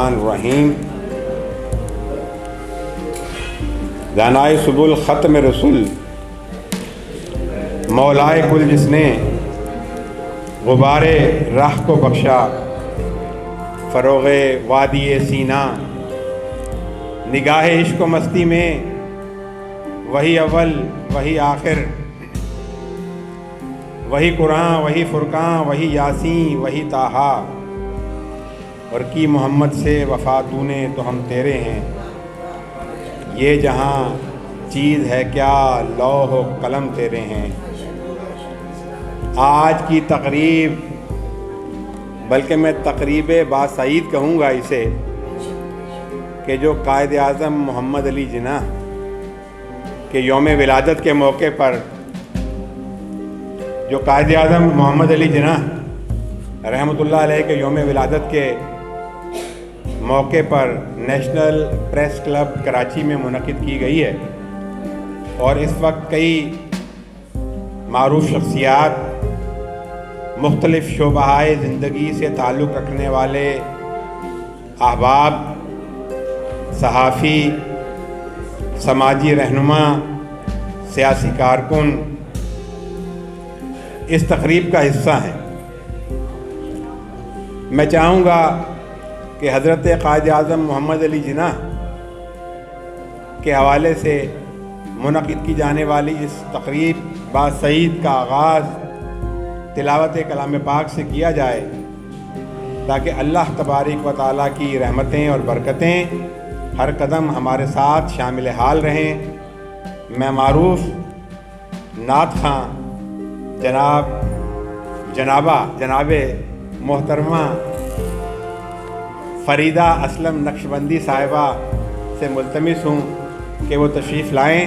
الرحیم دانائے سبل ختم رسول مولائے کل جس نے غبار راہ کو بخشا فروغ وادی سینہ نگاہ عشق و مستی میں وہی اول وہی آخر وہی قرآن وہی فرقان وہی یاسین وہی طٰہٰ اور کی محمد سے وفا تو نے تو ہم تیرے ہیں یہ جہاں چیز ہے کیا لوح و قلم تیرے ہیں۔ آج کی تقریب بلکہ میں تقریب باسعید کہوں گا اسے کہ جو قائد اعظم محمد علی جناح کے یوم ولادت کے موقع پر جو قائد اعظم محمد علی جناح رحمۃ اللہ علیہ کے یوم ولادت کے موقع پر نیشنل پریس کلب کراچی میں منعقد کی گئی ہے، اور اس وقت کئی معروف شخصیات مختلف شعبۂ زندگی سے تعلق رکھنے والے احباب، صحافی، سماجی رہنما، سیاسی کارکن اس تقریب کا حصہ ہیں۔ میں چاہوں گا کہ حضرت قائد اعظم محمد علی جناح کے حوالے سے منعقد کی جانے والی اس تقریب باسعید کا آغاز تلاوت کلام پاک سے کیا جائے تاکہ اللہ تبارک و تعالیٰ کی رحمتیں اور برکتیں ہر قدم ہمارے ساتھ شامل حال رہیں۔ میں معروف نعت خواں جناب محترمہ فریدہ اسلم نقشبندی صاحبہ سے ملتمس ہوں کہ وہ تشریف لائیں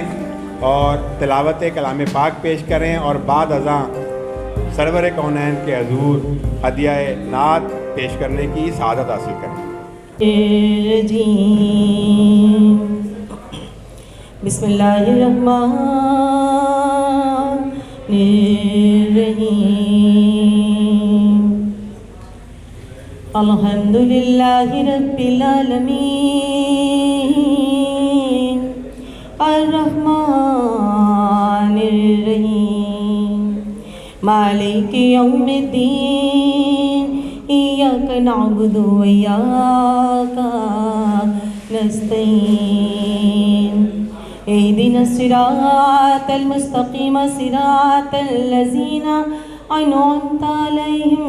اور تلاوت کلام پاک پیش کریں اور بعد ازاں سرور کونین کے حضور ہدیہ نعت پیش کرنے کی سعادت حاصل کریں۔ بسم اللہ الرحمن الرحیم الحمدللہ رب العالمین الرحمن الرحیم مالک یوم الدین ایاک نعبد و ایاک نستعین اہدنا الصراط المستقیم صراط الذین انعمت علیہم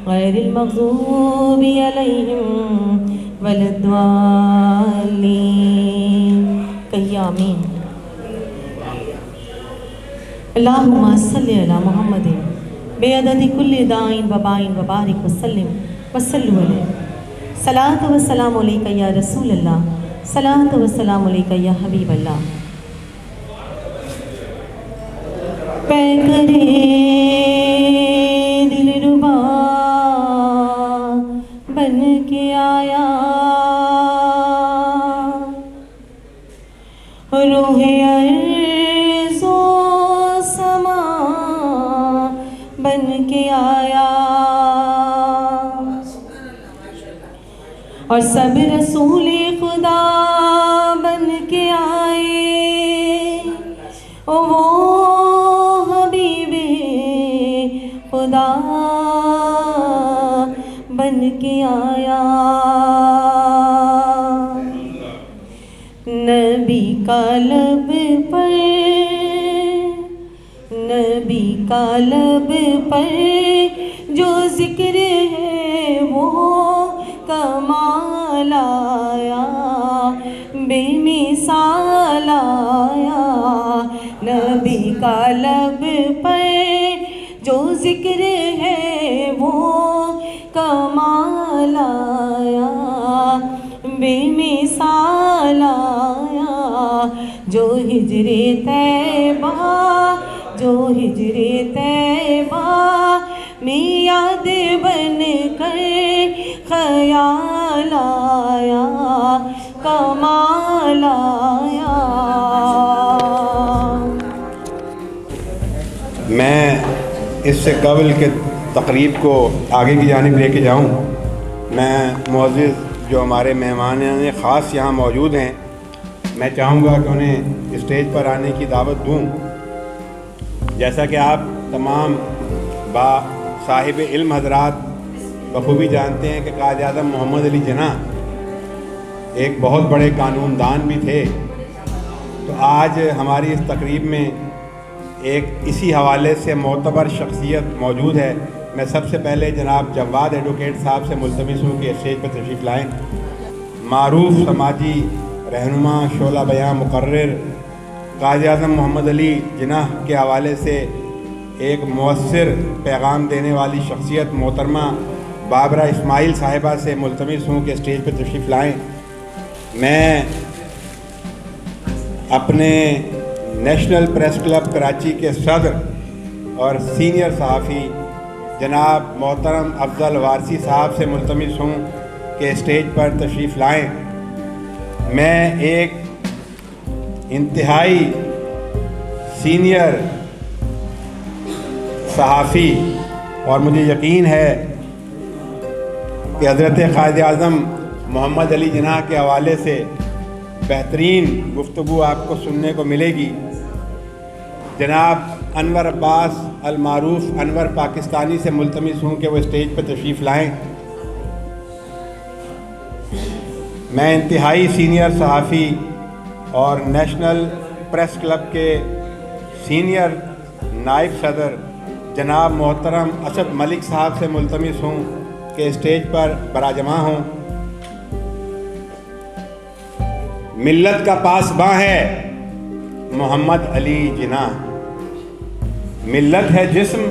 غیر المغضوب علیہم ولا الضالین۔ کہیے آمین۔ اللہم صلی علی محمد بعدد کل داعٍ و باعٍ وبارک وسلم وصلوا علیہ۔ صلاۃ و سلام علیک یا رسول اللہ، صلاۃ و سلام علیک یا حبیب اللہ۔ پے کرے دل ربا بن کے آیا، روح ارض و سما بن کے آیا، اور سب رسول خدا بن کے آئے، وہ حبیب خدا بن کے آیا۔ نبی کا لب پر، نبی کا لب پر جو ذکر ہے وہ کمال آیا، بے مثال آیا۔ نبی کا لب پر جو ذکر ہے وہ کمال آیا، بے مثال آیا۔ جو ہجر طیبہ، جو ہجر طیبہ میں یاد بن کر خیال آیا، کمال آیا۔ میں اس سے قبل کہ تقریب کو آگے کی جانب لے کے جاؤں، میں معزز جو ہمارے مہمان خاص یہاں موجود ہیں، میں چاہوں گا کہ انہیں اسٹیج پر آنے کی دعوت دوں۔ جیسا کہ آپ تمام صاحب علم حضرات بخوبی جانتے ہیں کہ قائد اعظم محمد علی جناح ایک بہت بڑے قانون دان بھی تھے، تو آج ہماری اس تقریب میں ایک اسی حوالے سے معتبر شخصیت موجود ہے۔ میں سب سے پہلے جناب جواد ایڈوکیٹ صاحب سے ملتمس ہوں کہ اسٹیج پر تشریف لائیں۔ معروف سماجی رہنما، شعلہ بیان مقرر، قائد اعظم محمد علی جناح کے حوالے سے ایک مؤثر پیغام دینے والی شخصیت محترمہ بابرہ اسماعیل صاحبہ سے ملتمس ہوں کہ اسٹیج پر تشریف لائیں۔ میں اپنے نیشنل پریس کلب کراچی کے صدر اور سینئر صحافی جناب محترم افضل وارثی صاحب سے ملتمس ہوں کہ اسٹیج پر تشریف لائیں۔ میں ایک انتہائی سینئر صحافی اور مجھے یقین ہے کہ حضرت قائد اعظم محمد علی جناح کے حوالے سے بہترین گفتگو آپ کو سننے کو ملے گی۔ جناب انور عباس المعروف انور پاکستانی سے ملتمس ہوں کہ وہ اسٹیج پر تشریف لائیں۔ میں انتہائی سینئر صحافی اور نیشنل پریس کلب کے سینئر نائب صدر جناب محترم اسد ملک صاحب سے ملتمس ہوں کہ اسٹیج پر براجماع ہوں۔ ملت کا پاسباں ہے محمد علی جناح، ملت ہے جسم،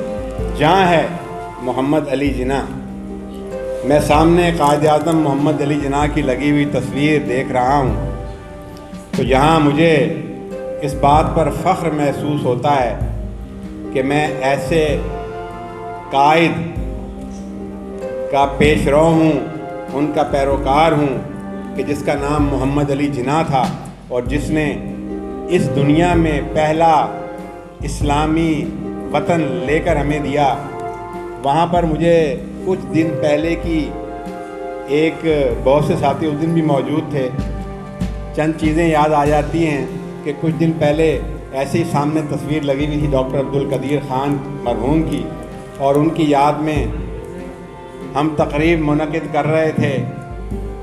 جاں ہے محمد علی جناح۔ میں سامنے قائد اعظم محمد علی جناح کی لگی ہوئی تصویر دیکھ رہا ہوں تو یہاں مجھے اس بات پر فخر محسوس ہوتا ہے کہ میں ایسے قائد کا پیش رو ہوں، ان کا پیروکار ہوں کہ جس کا نام محمد علی جناح تھا اور جس نے اس دنیا میں پہلا اسلامی وطن لے کر ہمیں دیا۔ وہاں پر مجھے کچھ دن پہلے کی ایک بہت سے ساتھی اس دن بھی موجود تھے، چند چیزیں یاد آ جاتی ہیں کہ کچھ دن پہلے ایسے ہی سامنے تصویر لگی ہوئی تھی ڈاکٹر عبدالقدیر خان مرحوم کی، اور ان کی یاد میں ہم تقریب منعقد کر رہے تھے۔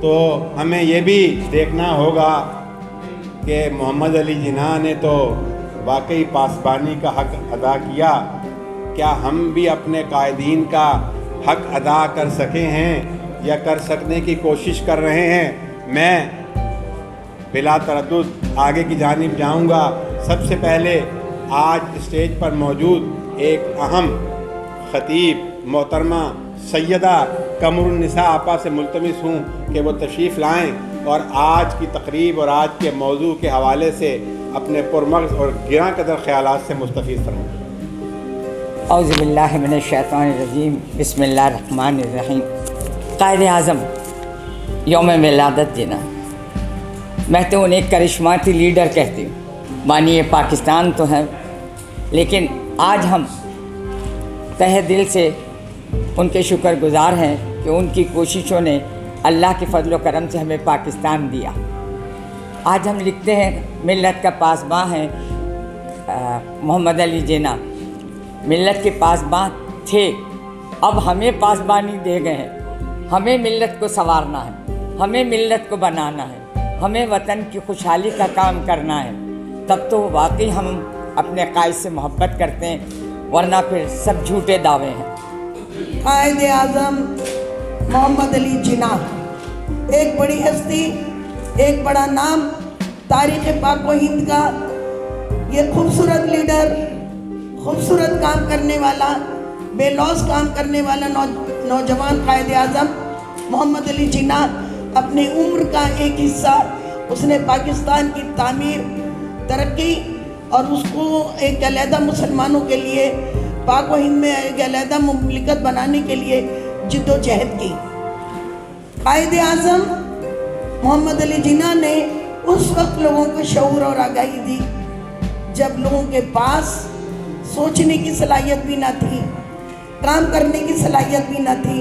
تو ہمیں یہ بھی دیکھنا ہوگا کہ محمد علی جناح نے تو واقعی پاسبانی کا حق ادا کیا، کیا ہم بھی اپنے قائدین کا حق ادا کر سکے ہیں یا کر سکنے کی کوشش کر رہے ہیں؟ میں بلا تردد آگے کی جانب جاؤں گا۔ سب سے پہلے آج اسٹیج پر موجود ایک اہم خطیب محترمہ سیدہ قمر النساء آپا سے ملتمس ہوں کہ وہ تشریف لائیں اور آج کی تقریب اور آج کے موضوع کے حوالے سے اپنے پرمغز اور گراں قدر خیالات سے مستفید فرمائیں۔ اعوذ باللہ من الشیطان الرجیم، بسم اللہ الرحمن الرحیم۔ قائد اعظم یوم ولادت جناح، میں تو انہیں کرشماتی لیڈر کہتی ہوں، بانی پاکستان تو ہیں، لیکن آج ہم تہہ دل سے ان کے شکر گزار ہیں کہ ان کی کوششوں نے اللہ کے فضل و کرم سے ہمیں پاکستان دیا۔ آج ہم لکھتے ہیں ملت کا پاسباں ہیں محمد علی جناح، ملت کے پاسباں تھے، اب ہمیں پاسبانی دے گئے ہیں۔ ہمیں ملت کو سنوارنا ہے، ہمیں ملت کو بنانا ہے، ہمیں وطن کی خوشحالی کا کام کرنا ہے، تب تو واقعی ہم اپنے قائد سے محبت کرتے ہیں، ورنہ پھر سب جھوٹے دعوے ہیں۔ قائد اعظم محمد علی جناح ایک بڑی ہستی، ایک بڑا نام تاریخ پاک و ہند کا، یہ خوبصورت لیڈر، خوبصورت کام کرنے والا، بے لوث کام کرنے والا نوجوان قائد اعظم محمد علی جناح اپنی عمر کا ایک حصہ اس نے پاکستان کی تعمیر، ترقی اور اس کو ایک علیحدہ مسلمانوں کے لیے پاک و ہند میں ایک علیحدہ مملکت بنانے کے لیے جد و جہد کی۔ قائد اعظم محمد علی جناح نے اس وقت لوگوں کو شعور اور آگاہی دی جب لوگوں کے پاس سوچنے کی صلاحیت بھی نہ تھی، کام کرنے کی صلاحیت بھی نہ تھی،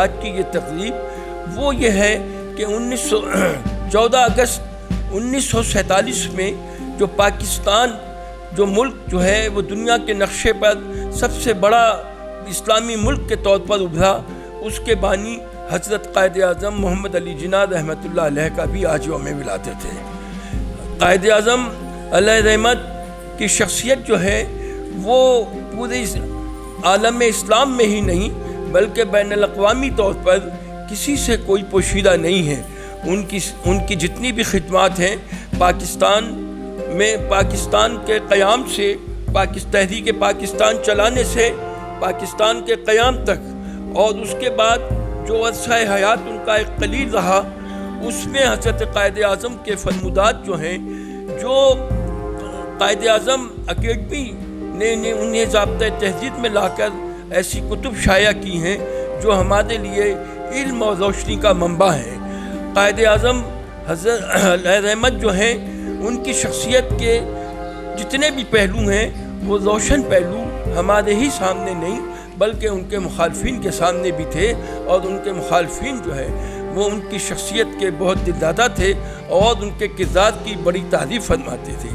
آج کی یہ تقریب وہ یہ ہے کہ 14 اگست 1947 میں جو پاکستان جو ملک جو ہے وہ دنیا کے نقشے پر سب سے بڑا اسلامی ملک کے طور پر ابھرا، اس کے بانی حضرت قائد اعظم محمد علی جناح رحمۃ اللہ علیہ کا بھی آج یوم ولادت ہے۔ قائد اعظم علیہ رحمت کی شخصیت جو ہے وہ پورے عالم اسلام میں ہی نہیں بلکہ بین الاقوامی طور پر کسی سے کوئی پوشیدہ نہیں ہے۔ ان کی جتنی بھی خدمات ہیں پاکستان میں، پاکستان کے قیام سے، تحریک پاکستان چلانے سے پاکستان کے قیام تک، اور اس کے بعد جو عرصہ حیات ان کا ایک قلیل رہا، اس میں حضرت قائد اعظم کے فرمودات جو ہیں، جو قائد اعظم اکیڈمی نے انہیں ضابطۂ تہذیب میں لا کر ایسی کتب شائع کی ہیں جو ہمارے لیے علم اور روشنی کا منبع ہے۔ قائد اعظم حضرت علیہ رحمت جو ہیں، ان کی شخصیت کے جتنے بھی پہلو ہیں وہ روشن پہلو ہمارے ہی سامنے نہیں بلکہ ان کے مخالفین کے سامنے بھی تھے، اور ان کے مخالفین جو ہے وہ ان کی شخصیت کے بہت دلدادہ تھے اور ان کے کردار کی بڑی تعریف فرماتے تھے۔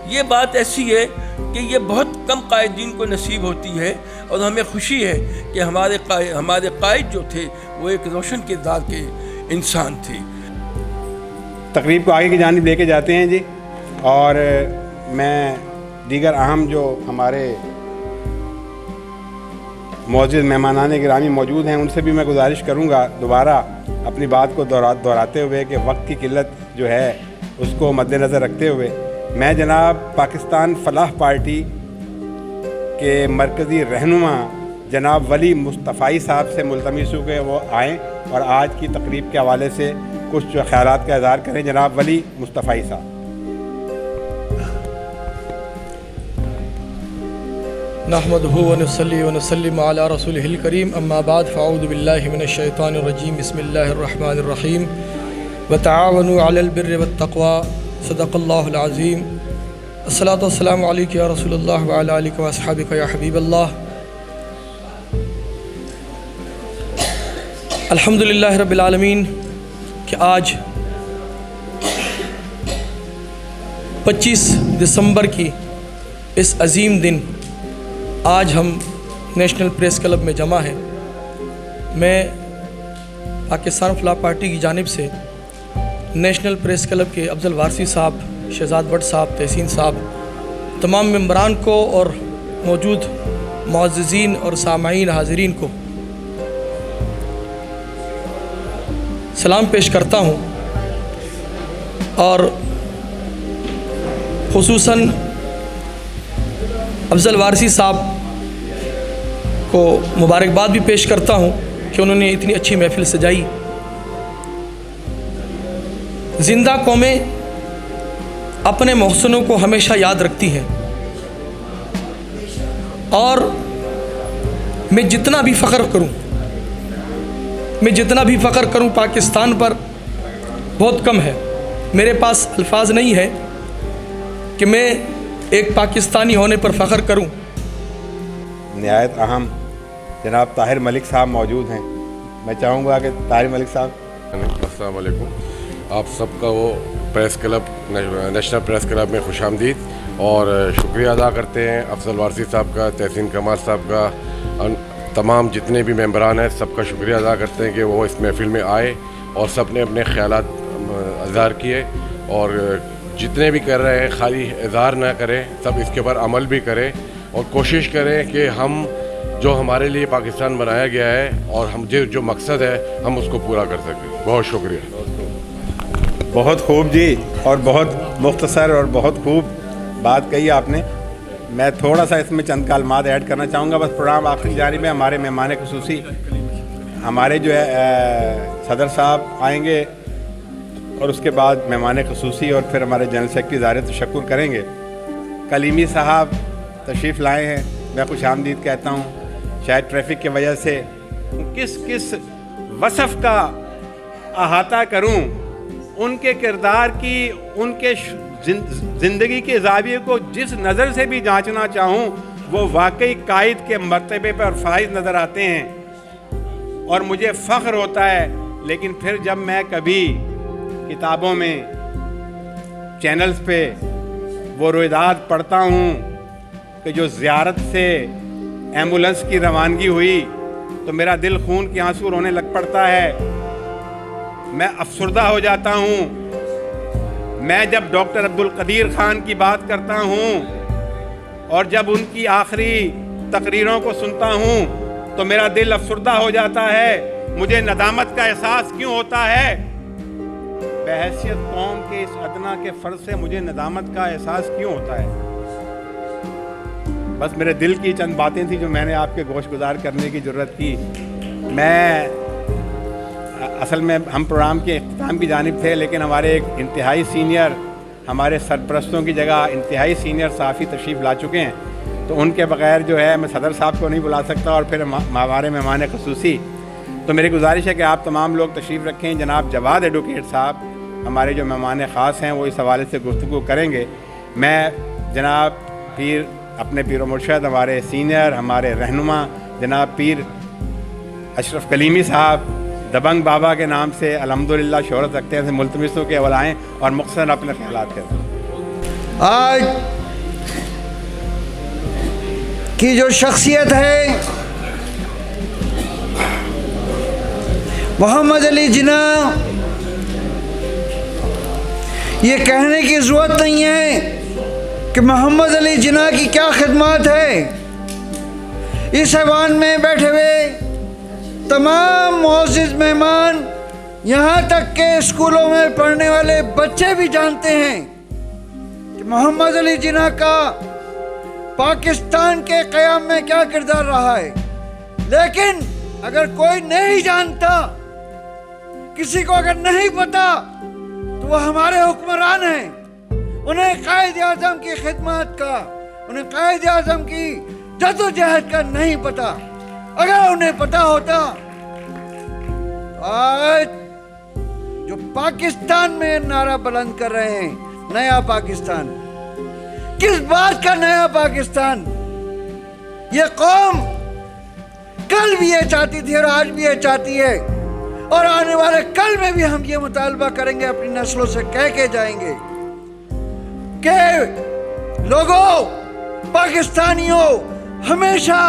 یہ بات ایسی ہے کہ یہ بہت کم قائدین کو نصیب ہوتی ہے، اور ہمیں خوشی ہے کہ ہمارے قائد جو تھے وہ ایک روشن کردار کے انسان تھے۔ تقریب کو آگے کی جانب لے کے جاتے ہیں جی، اور میں دیگر اہم جو ہمارے معزز مہمانان گرامی موجود ہیں ان سے بھی میں گزارش کروں گا دوبارہ اپنی بات کو دہراتے ہوئے کہ وقت کی قلت جو ہے اس کو مد نظر رکھتے ہوئے میں جناب پاکستان فلاح پارٹی کے مرکزی رہنما جناب ولی مصطفی صاحب سے ملتمس ہوں کہ وہ آئیں اور آج کی تقریب کے حوالے سے کچھ جو خیالات کا اظہار کریں۔ جناب ولی مصطفی صاحب۔ نحمدہ ونصلی ونسلم علی رسولہ الکریم، اما بعد فاعوذ باللہ من الشیطان الرجیم، بسم اللہ الرحمن الرحیم، وتعاونوا علی البر والتقوی، صدق اللہ العظیم۔ الصلاۃ والسلام علیک یا رسول اللہ وعلی آلک واصحابک یا حبیب اللہ۔ الحمدللہ رب العالمین کہ آج 25 دسمبر کی اس عظیم دن آج ہم نیشنل پریس کلب میں جمع ہیں۔ میں پاکستان فلاح پارٹی کی جانب سے نیشنل پریس کلب کے افضل وارثی صاحب، شہزاد بٹ صاحب، تحسین صاحب، تمام ممبران کو اور موجود معززین اور سامعین حاضرین کو سلام پیش کرتا ہوں، اور خصوصاً افضل وارثی صاحب کو مبارکباد بھی پیش کرتا ہوں کہ انہوں نے اتنی اچھی محفل سجائی۔ زندہ قومیں اپنے محسنوں کو ہمیشہ یاد رکھتی ہیں، اور میں جتنا بھی فخر کروں پاکستان پر بہت کم ہے۔ میرے پاس الفاظ نہیں ہے کہ میں ایک پاکستانی ہونے پر فخر کروں۔ نہایت اہم جناب طاہر ملک صاحب موجود ہیں، میں چاہوں گا کہ طاہر ملک صاحب۔ السلام علیکم، آپ سب کا وہ press club national press club میں خوش آمدید، اور شکریہ ادا کرتے ہیں افضل وارثی صاحب کا، تحسین کمال صاحب کا، تمام جتنے بھی ممبران ہیں سب کا شکریہ ادا کرتے ہیں کہ وہ اس محفل میں آئے اور سب نے اپنے خیالات اظہار کیے، اور جتنے بھی کر رہے ہیں خالی اظہار نہ کریں، سب اس کے اوپر عمل بھی کریں اور کوشش کریں کہ ہم جو ہمارے لیے پاکستان بنایا گیا ہے اور ہم جو مقصد ہے ہم اس کو پورا کر سکیں۔ بہت شکریہ۔ بہت خوب جی، اور بہت مختصر اور بہت خوب بات کہی آپ نے۔ میں تھوڑا سا اس میں چند کلمات ایڈ کرنا چاہوں گا، بس پروگرام آخری جانب میں ہمارے مہمان خصوصی ہمارے جو ہے صدر صاحب آئیں گے، اور اس کے بعد مہمان خصوصی اور پھر ہمارے جنرل سیکرٹری اظہار تشکر کریں گے۔ کلیمی صاحب تشریف لائے ہیں، میں خوش آمدید کہتا ہوں۔ شاید ٹریفک کی وجہ سے کس وصف کا احاطہ کروں، ان کے کردار کی، ان کے زندگی کے زاویے کو جس نظر سے بھی جانچنا چاہوں وہ واقعی قائد کے مرتبے پر فائز نظر آتے ہیں۔ اور مجھے فخر ہوتا ہے، لیکن پھر جب میں کبھی کتابوں میں چینلز پہ وہ روایات پڑھتا ہوں کہ جو زیارت سے ایمبولنس کی روانگی ہوئی تو میرا دل خون کے آنسو رونے لگ پڑتا ہے، میں افسردہ ہو جاتا ہوں۔ میں جب ڈاکٹر عبدالقدیر خان کی بات کرتا ہوں اور جب ان کی آخری تقریروں کو سنتا ہوں تو میرا دل افسردہ ہو جاتا ہے۔ مجھے ندامت کا احساس کیوں ہوتا ہے؟ بحیثیت قوم کے اس ادنا کے فرض سے مجھے ندامت کا احساس کیوں ہوتا ہے؟ بس میرے دل کی چند باتیں تھیں جو میں نے آپ کے گوش گزار کرنے کی ضرورت کی۔ میں اصل میں ہم پروگرام کے اختتام کی جانب تھے، لیکن ہمارے ایک انتہائی سینئر، ہمارے سرپرستوں کی جگہ انتہائی سینئر صحافی تشریف لا چکے ہیں، تو ان کے بغیر جو ہے میں صدر صاحب کو نہیں بلا سکتا اور پھر ہمارے مہمان خصوصی، تو میری گزارش ہے کہ آپ تمام لوگ تشریف رکھیں۔ جناب جواد ایڈوکیٹ صاحب ہمارے جو مہمان خاص ہیں وہ اس حوالے سے گفتگو کریں گے۔ میں جناب اپنے پیر و مرشد، ہمارے سینئر، ہمارے رہنما جناب پیر اشرف کلیمی صاحب دبنگ بابا کے نام سے الحمدللہ شہرت رکھتے ہیں، ملتمسوں کے اول آئیں اور مختصر اپنے خیالات کرتے ہیں۔ آج کی جو شخصیت ہے محمد علی جناح، یہ کہنے کی ضرورت نہیں ہے کہ محمد علی جناح کی کیا خدمات ہے۔ اس ایوان میں بیٹھے ہوئے تمام معزز مہمان، یہاں تک کہ اسکولوں میں پڑھنے والے بچے بھی جانتے ہیں کہ محمد علی جناح کا پاکستان کے قیام میں کیا کردار رہا ہے۔ لیکن اگر کوئی نہیں جانتا، کسی کو اگر نہیں پتا، تو وہ ہمارے حکمران ہیں۔ انہیں قائد اعظم کی خدمات کا، انہیں قائد اعظم کی جدوجہد کا نہیں پتا۔ اگر انہیں پتا ہوتا، آج جو پاکستان میں نعرہ بلند کر رہے ہیں، نیا پاکستان، کس بات کا نیا پاکستان؟ یہ قوم کل بھی یہ چاہتی تھی اور آج بھی یہ چاہتی ہے، اور آنے والے کل میں بھی ہم یہ مطالبہ کریں گے، اپنی نسلوں سے کہہ کے جائیں گے کہ لوگوں، پاکستانیوں، ہمیشہ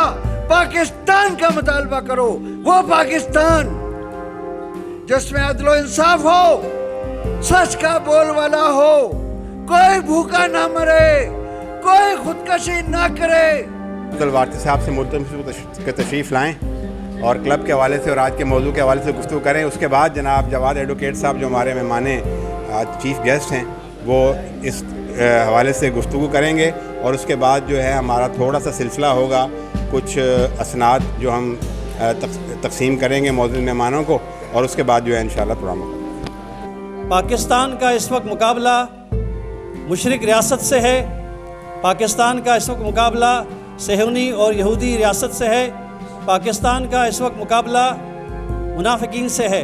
پاکستان کا مطالبہ کرو، وہ پاکستان جس میں عدل و انصاف ہو، سچ کا بول والا ہو، کوئی بھوکا نہ مرے، کوئی خودکشی نہ کرے۔ عبدالوارثی صاحب سے ملتمس کے تشریف لائیں اور کلب کے حوالے سے اور آج کے موضوع کے حوالے سے گفتگو کریں۔ اس کے بعد جناب جواد ایڈوکیٹ صاحب جو ہمارے مہمان چیف گیسٹ ہیں، وہ اس حوالے سے گفتگو کریں گے، اور اس کے بعد جو ہے ہمارا تھوڑا سا سلسلہ ہوگا، کچھ اسناد جو ہم تقسیم کریں گے موجود مہمانوں کو، اور اس کے بعد جو ہے انشاءاللہ پروگرام ہوگا۔ پاکستان کا اس وقت مقابلہ مشرق ریاست سے ہے، پاکستان کا اس وقت مقابلہ صہیونی اور یہودی ریاست سے ہے، پاکستان کا اس وقت مقابلہ منافقین سے ہے،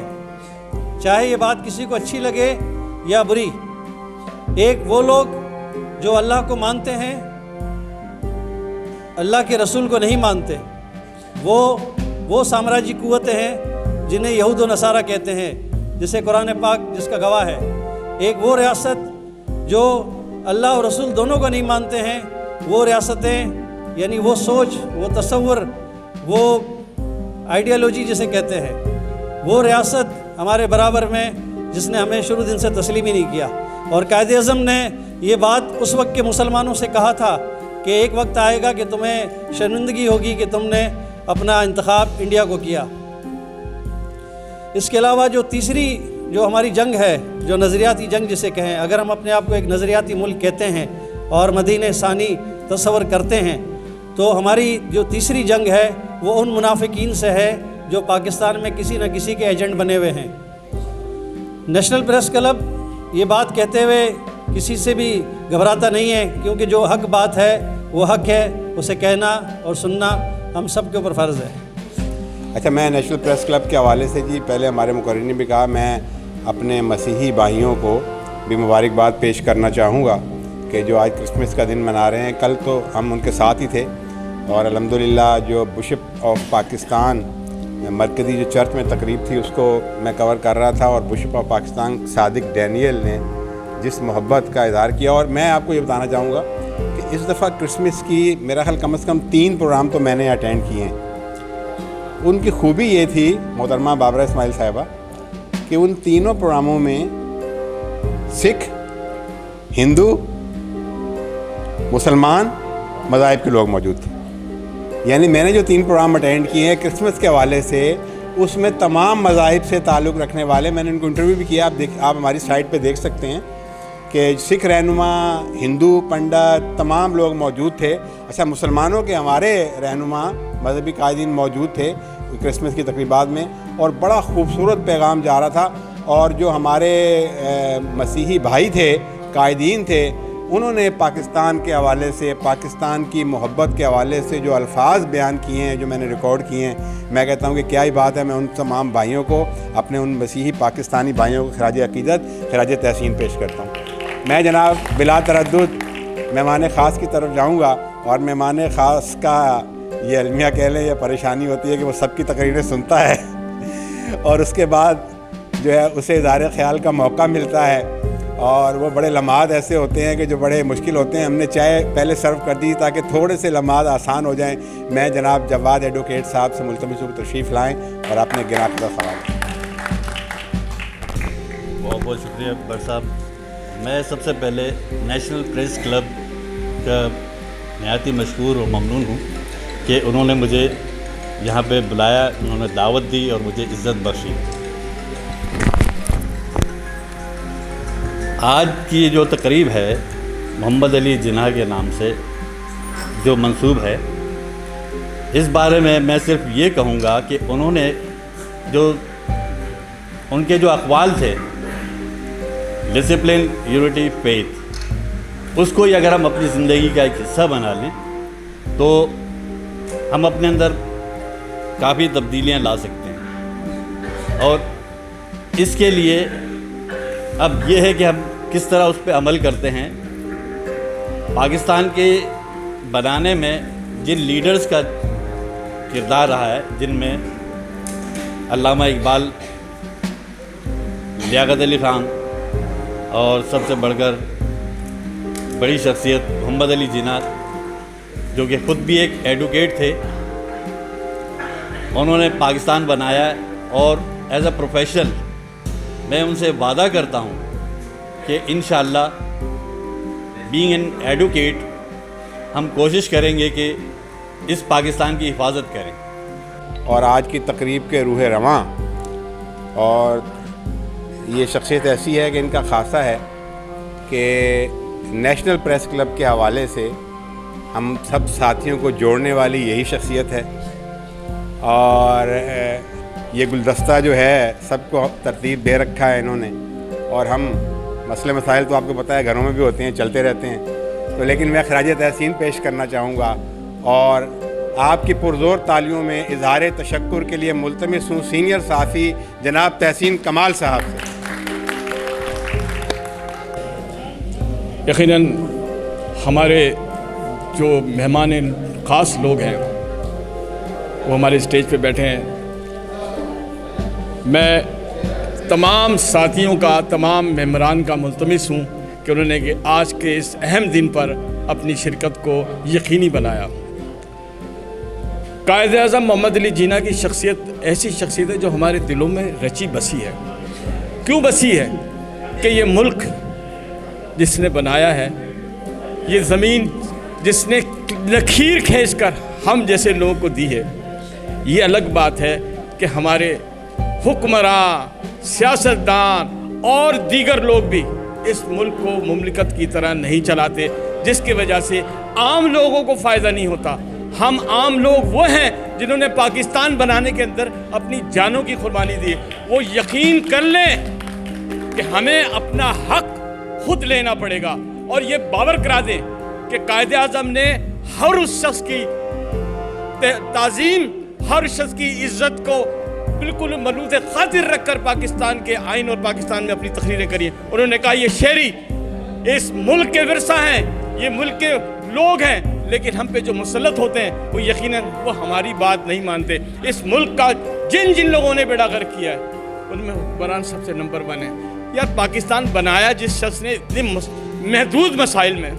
چاہے یہ بات کسی کو اچھی لگے یا بری۔ ایک وہ لوگ جو اللہ کو مانتے ہیں، اللہ کے رسول کو نہیں مانتے، وہ سامراجی قوتیں ہیں جنہیں یہود و نصارہ کہتے ہیں، جسے قرآن پاک جس کا گواہ ہے۔ ایک وہ ریاست جو اللہ اور رسول دونوں کو نہیں مانتے ہیں، وہ ریاستیں، یعنی وہ سوچ، وہ تصور، وہ آئیڈیالوجی جسے کہتے ہیں، وہ ریاست ہمارے برابر میں جس نے ہمیں شروع دن سے تسلیم ہی نہیں کیا۔ اور قائد اعظم نے یہ بات اس وقت کے مسلمانوں سے کہا تھا کہ ایک وقت آئے گا کہ تمہیں شرمندگی ہوگی کہ تم نے اپنا انتخاب انڈیا کو کیا۔ اس کے علاوہ جو تیسری جو ہماری جنگ ہے، جو نظریاتی جنگ جسے کہیں، اگر ہم اپنے آپ کو ایک نظریاتی ملک کہتے ہیں اور مدینہ ثانی تصور کرتے ہیں، تو ہماری جو تیسری جنگ ہے وہ ان منافقین سے ہے جو پاکستان میں کسی نہ کسی کے ایجنٹ بنے ہوئے ہیں۔ نیشنل پریس کلب یہ بات کہتے ہوئے کسی سے بھی گھبراتا نہیں ہے، کیونکہ جو حق بات ہے وہ حق ہے، اسے کہنا اور سننا ہم سب کے اوپر فرض ہے۔ اچھا، میں نیشنل پریس کلب کے حوالے سے جی پہلے ہمارے مقررین نے بھی کہا، میں اپنے مسیحی بھائیوں کو بھی مبارکباد پیش کرنا چاہوں گا کہ جو آج کرسمس کا دن منا رہے ہیں۔ کل تو ہم ان کے ساتھ ہی تھے، اور الحمدللہ جو بشپ آف پاکستان مرکزی جو چرچ میں تقریب تھی اس کو میں کور کر رہا تھا، اور bishop of Pakistan Sadiq Daniel نے جس محبت کا اظہار کیا. اور میں آپ کو یہ بتانا چاہوں گا کہ اس دفعہ کرسمس کی میرا خیال کم از کم 3 پروگرام تو میں نے اٹینڈ کیے ہیں. ان کی خوبی یہ تھی محترمہ بابرہ اسماعیل صاحبہ کہ ان تینوں پروگراموں میں سکھ، ہندو، مسلمان مذاہب کے لوگ موجود تھے. یعنی میں نے جو 3 پروگرام اٹینڈ کیے ہیں کرسمس کے حوالے سے، اس میں تمام مذاہب سے تعلق رکھنے والے، میں نے ان کو انٹرویو بھی کیا، آپ ہماری سائٹ پہ دیکھ سکتے ہیں کہ سکھ رہنما، ہندو پنڈت، تمام لوگ موجود تھے. اچھا، مسلمانوں کے ہمارے رہنما مذہبی قائدین موجود تھے کرسمس کی تقریبات میں، اور بڑا خوبصورت پیغام جا رہا تھا. اور جو ہمارے مسیحی بھائی تھے، قائدین تھے، انہوں نے پاکستان کے حوالے سے، پاکستان کی محبت کے حوالے سے جو الفاظ بیان کیے ہیں، جو میں نے ریکارڈ کیے ہیں، میں کہتا ہوں کہ کیا ہی بات ہے. میں ان تمام بھائیوں کو، اپنے ان مسیحی پاکستانی بھائیوں کو خراج عقیدت، خراج تحسین پیش کرتا ہوں. میں جناب بلا تردد مہمان خاص کی طرف جاؤں گا، اور مہمان خاص کا یہ المیہ کہہ لیں یا پریشانی ہوتی ہے کہ وہ سب کی تقریریں سنتا ہے اور اس کے بعد جو ہے اسے اظہار خیال کا موقع ملتا ہے، اور وہ بڑے لمحات ایسے ہوتے ہیں کہ جو بڑے مشکل ہوتے ہیں. ہم نے چائے پہلے سرو کر دی تاکہ تھوڑے سے لمحات آسان ہو جائیں. میں جناب جواد ایڈوکیٹ صاحب سے ملتمس ہوں کہ تشریف لائیں اور اپنے گراں کا سوال. بہت بہت شکریہ بٹ صاحب. میں سب سے پہلے نیشنل پریس کلب کا نہایت ہی مشکور اور ممنون ہوں کہ انہوں نے مجھے یہاں پہ بلایا، انہوں نے دعوت دی اور مجھے عزت بخشی. آج کی جو تقریب ہے محمد علی جناح کے نام سے جو منسوب ہے، اس بارے میں صرف یہ کہوں گا کہ انہوں نے ان کے جو اقوال تھے، ڈسپلن، یونٹی، فیتھ، اس کو اگر ہم اپنی زندگی کا ایک حصہ بنا لیں تو ہم اپنے اندر کافی تبدیلیاں لا سکتے ہیں. اور اس کے لیے اب یہ ہے کہ ہم کس طرح اس پہ عمل کرتے ہیں. پاکستان کے بنانے میں جن لیڈرز کا کردار رہا ہے، جن میں علامہ اقبال، لیاقت علی خان، اور سب سے بڑھ کر بڑی شخصیت محمد علی جناح، جو کہ خود بھی ایک ایڈوکیٹ تھے، انہوں نے پاکستان بنایا ہے. اور ایز اے پروفیشنل میں ان سے وعدہ کرتا ہوں کہ انشاءاللہ بینگ این ایڈوکیٹ ہم کوشش کریں گے کہ اس پاکستان کی حفاظت کریں. اور آج کی تقریب کے روح رواں، اور یہ شخصیت ایسی ہے کہ ان کا خاصہ ہے کہ نیشنل پریس کلب کے حوالے سے ہم سب ساتھیوں کو جوڑنے والی یہی شخصیت ہے. اور یہ گلدستہ جو ہے سب کو ترتیب دے رکھا ہے انہوں نے. اور ہم مسئلے مسائل تو آپ کو پتہ ہے گھروں میں بھی ہوتے ہیں، چلتے رہتے ہیں، تو لیکن میں خراج تحسین پیش کرنا چاہوں گا اور آپ کی پرزور تالیوں میں اظہار تشکر کے لیے ملتمس ہوں سینئر صحافی جناب تحسین کمال صاحب سے. یقیناً ہمارے جو مہمان خاص لوگ ہیں وہ ہمارے اسٹیج پہ بیٹھے ہیں. میں تمام ساتھیوں کا، تمام ممبران کا ملتمس ہوں کہ انہوں نے کہ آج کے اس اہم دن پر اپنی شرکت کو یقینی بنایا. قائد اعظم محمد علی جناح کی شخصیت ایسی شخصیت ہے جو ہمارے دلوں میں رچی بسی ہے. کیوں بسی ہے؟ کہ یہ ملک جس نے بنایا ہے، یہ زمین جس نے لکیر کھینچ کر ہم جیسے لوگوں کو دی ہے. یہ الگ بات ہے کہ ہمارے حکمراں، سیاستدان اور دیگر لوگ بھی اس ملک کو مملکت کی طرح نہیں چلاتے، جس کی وجہ سے عام لوگوں کو فائدہ نہیں ہوتا. ہم عام لوگ وہ ہیں جنہوں نے پاکستان بنانے کے اندر اپنی جانوں کی قربانی دی. وہ یقین کر لیں کہ ہمیں اپنا حق خود لینا پڑے گا، اور یہ باور کرا دیں کہ قائد اعظم نے ہر اس شخص کی تعظیم، ہر شخص کی عزت کو بالکل ملوث خاطر رکھ کر پاکستان کے آئین اور پاکستان میں اپنی تقریریں کری ہیں. انہوں نے کہا یہ شہری اس ملک کے ورثہ ہیں، یہ ملک کے لوگ ہیں، لیکن ہم پہ جو مسلط ہوتے ہیں وہ یقیناً وہ ہماری بات نہیں مانتے. اس ملک کا جن جن لوگوں نے بیڑا غرق کیا ہے ان میں حکمران سب سے نمبر 1 ہے. یار پاکستان بنایا جس شخص نے اتنے محدود مسائل میں,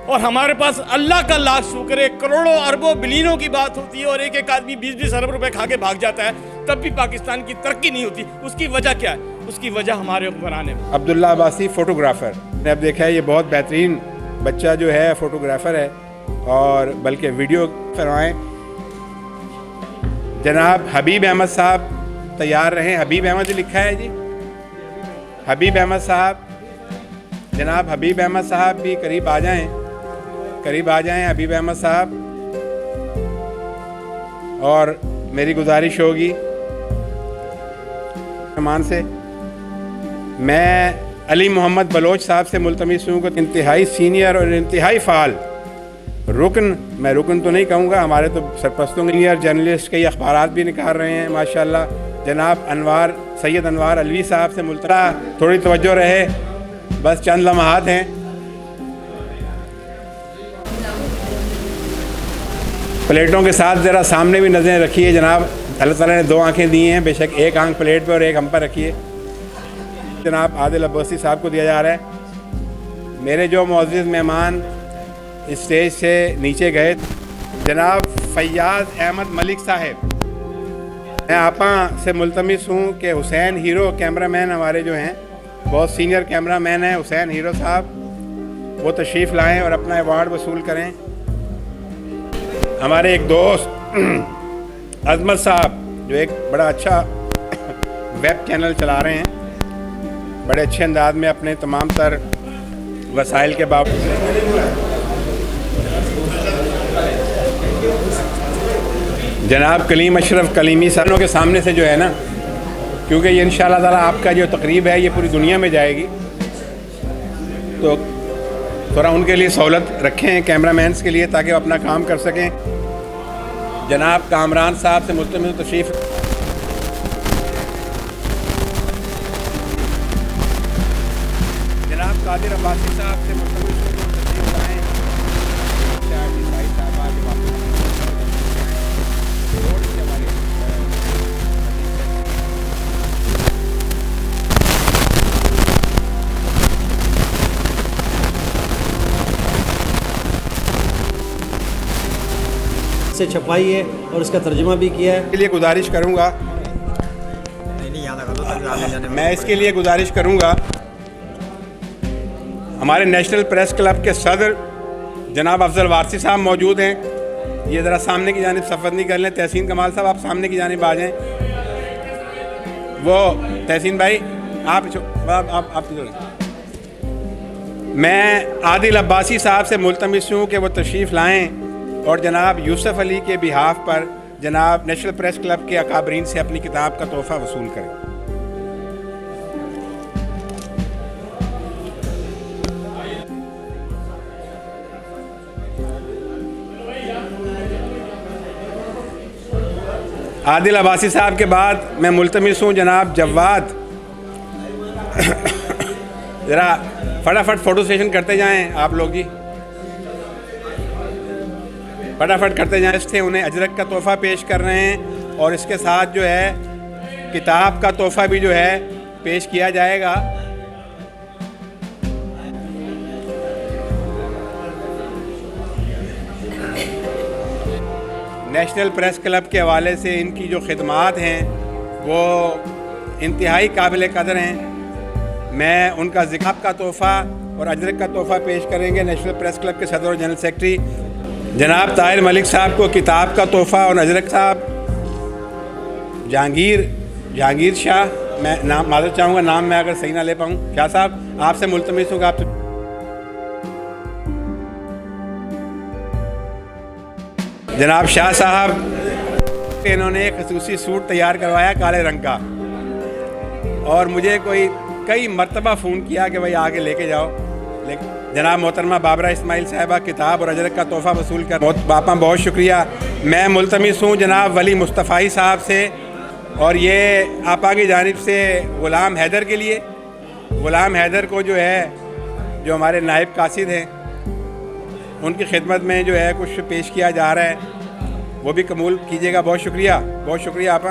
اور ہمارے پاس اللہ کا لاکھ شکر ہے کروڑوں اربوں بلینوں کی بات ہوتی ہے اور ایک ایک آدمی 20-20 ارب روپے کھا کے بھاگ جاتا ہے, تب بھی پاکستان کی ترقی نہیں ہوتی. اس کی وجہ کیا ہے؟ اس کی وجہ ہمارے حکمران ہیں. عبداللہ عباسی فوٹوگرافر نے اب دیکھا ہے, یہ بہت بہترین بچہ جو ہے فوٹوگرافر ہے اور بلکہ ویڈیو کروائیں. جناب حبیب احمد صاحب تیار رہیں. حبیب احمد لکھا ہے جی, حبیب احمد صاحب. جناب حبیب احمد صاحب بھی قریب آ جائیں, قریب آ جائیں حبیب احمد صاحب. اور میری گزارش ہوگی مہمان سے, میں علی محمد بلوچ صاحب سے ملتمس ہوں کہ انتہائی سینئر اور انتہائی فعال رکن, میں رکن تو نہیں کہوں گا, ہمارے تو سرپرستوں سینئر جرنلسٹ کئی اخبارات بھی نکال رہے ہیں ماشاءاللہ, جناب سید انوار علوی صاحب سے ملتمس. تھوڑی توجہ رہے, بس چند لمحات ہیں. پلیٹوں کے ساتھ ذرا سامنے بھی نظریں رکھیے جناب, اللہ تعالیٰ نے 2 آنکھیں دی ہیں, بے شک ایک آنکھ پلیٹ پہ اور ایک ہم پر رکھیے. جناب عادل عباسی صاحب کو دیا جا رہا ہے. میرے جو معزز مہمان اسٹیج سے نیچے گئے, جناب فیاض احمد ملک صاحب, میں آپا سے ملتمس ہوں کہ حسین ہیرو کیمرہ مین ہمارے جو ہیں, بہت سینئر کیمرہ مین ہیں حسین ہیرو صاحب, وہ تشریف لائیں اور اپنا ایوارڈ وصول کریں. ہمارے ایک دوست عظمت صاحب جو ایک بڑا اچھا ویب چینل چلا رہے ہیں, بڑے اچھے انداز میں اپنے تمام تر وسائل کے باوجود. جناب کلیم اشرف کلیمی صاحب کے سامنے سے جو ہے نا, کیونکہ یہ انشاءاللہ تعالیٰ آپ کا جو تقریب ہے یہ پوری دنیا میں جائے گی, تو تھوڑا ان کے لیے سہولت رکھیں کیمرہ مینس کے لیے تاکہ وہ اپنا کام کر سکیں. جناب کامران صاحب سے ملتمس تشریف. جناب قادر عباسی صاحب سے ملتمس تشریف لائیں. سے چھپائی ہے اور اس کا ترجمہ بھی کیا ہے. کے لیے گزارش کروں گا, میں اس کے لیے گزارش کروں گا, ہمارے نیشنل پریس کلب کے صدر جناب افضل وارثی صاحب موجود ہیں, یہ ذرا سامنے کی جانب صفدنی کر لیں. تحسین کمال صاحب آپ سامنے کی جانب آ جائیں. وہ تحسین بھائی آپ میں عادل عباسی صاحب سے ملتمس ہوں کہ وہ تشریف لائیں اور جناب یوسف علی کے بہاف پر جناب نیشنل پریس کلب کے اکابرین سے اپنی کتاب کا تحفہ وصول کریں. عادل عباسی صاحب کے بعد میں ملتمس ہوں جناب جواد, ذرا فٹافٹ فوٹو سیشن کرتے جائیں آپ لوگ جی, فٹافٹ کرتے جائیں. اس سے انہیں اجرک کا تحفہ پیش کر رہے ہیں اور اس کے ساتھ جو ہے کتاب کا تحفہ بھی جو ہے پیش کیا جائے گا. نیشنل پریس کلب کے حوالے سے ان کی جو خدمات ہیں وہ انتہائی قابل قدر ہیں. میں ان کا ذکر کا تحفہ اور اجرک کا تحفہ پیش کریں گے نیشنل پریس کلب کے صدر اور جنرل سیکرٹری جناب طاہر ملک صاحب کو کتاب کا تحفہ اور اجرک صاحب جہانگیر شاہ, میں نام معذرت چاہوں گا نام میں اگر صحیح نہ لے پاؤں, شاہ صاحب آپ سے ملتمس ہوں گا آپ سے. جناب شاہ صاحب انہوں نے ایک خصوصی سوٹ تیار کروایا کالے رنگ کا, اور مجھے کوئی کئی مرتبہ فون کیا کہ بھائی آگے لے کے جاؤ, لیکن جناب محترمہ بابرہ اسماعیل صاحبہ کتاب اور اجرک کا تحفہ وصول کر باپا بہت شکریہ. میں ملتمس ہوں جناب ولی مصطفی صاحب سے, اور یہ آپا کی جانب سے غلام حیدر کے لیے, غلام حیدر کو جو ہے جو ہمارے نائب قاصد ہیں ان کی خدمت میں جو ہے کچھ پیش کیا جا رہا ہے, وہ بھی قبول کیجیے گا. بہت شکریہ آپا.